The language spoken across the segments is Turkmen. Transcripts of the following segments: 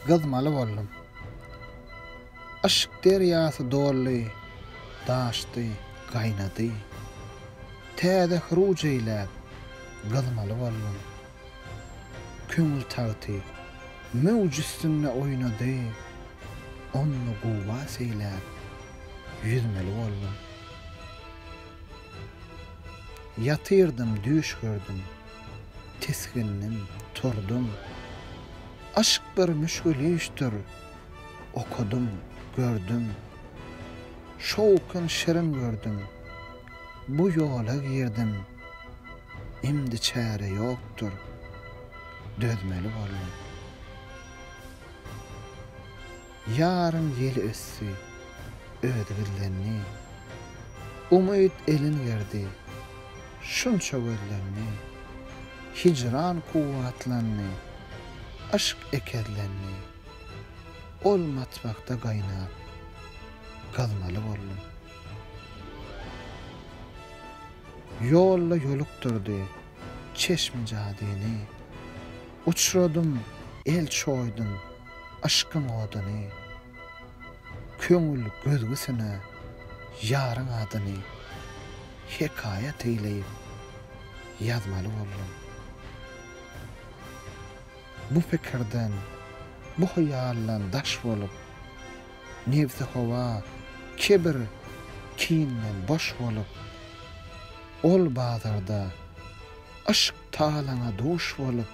Gızmaly boldum. Aşk deryasy dolly, daşdy, gaýnady. Täze huruj eýläp, gızmaly boldum. Köňül tagy, mewj üstünde oýnady. Onu guwas eýläp, yüzmeli boldum. Yatyrdım, düş gördüm. Teskinnim, turdum. Aşk bir müşgül işdir. Okudum, gördüm. Şowkun şirin gördüm. Bu yola girdim. Imdi çäre ýokdur. Dözmeli boldum. Yarın yeli össü, ödgüllerini. Umyt elin gerdi. Şunça gözlerini. Hicran kuwatlaryny, aşk ekerlerini. Ol matbakda gaýnap, gazmaly boldum. Yolla yolukturdy, çeşmi jadyny. Uçradym, el çoýdum, aşkyň oduny. Köňül gözgüsine, ýaryň adyny. Hekaýat eýleyip, yazmaly boldum. Bu fikirden, bu hayallan daş bolup, nefsi hova, kibir, kiinlen boş bolup, ol bazarda, aşk talana duş bolup,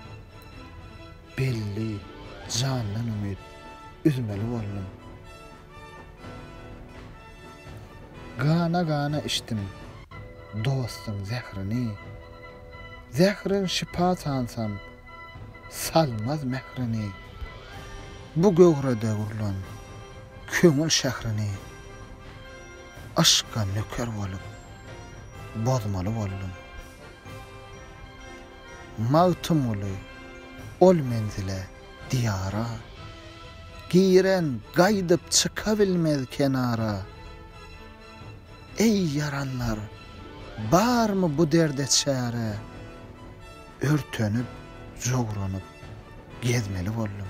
belli, canlan ümit, üzmeli boldum. Gana gana içtim, dostum zehrini. Zehrin şipa sansam, salmaz mehrini. Bu göğrede urlan, köňül şehrini. Aşka nöker bolup, bozmaly boldum. Mawtum uly, ol menzile, diyara. Giren gaýdyp çıka bilmez kenara. Ey yaranlar, barmy bu derde çäre? Örtönüp, jogranyp, gezmeli boldum.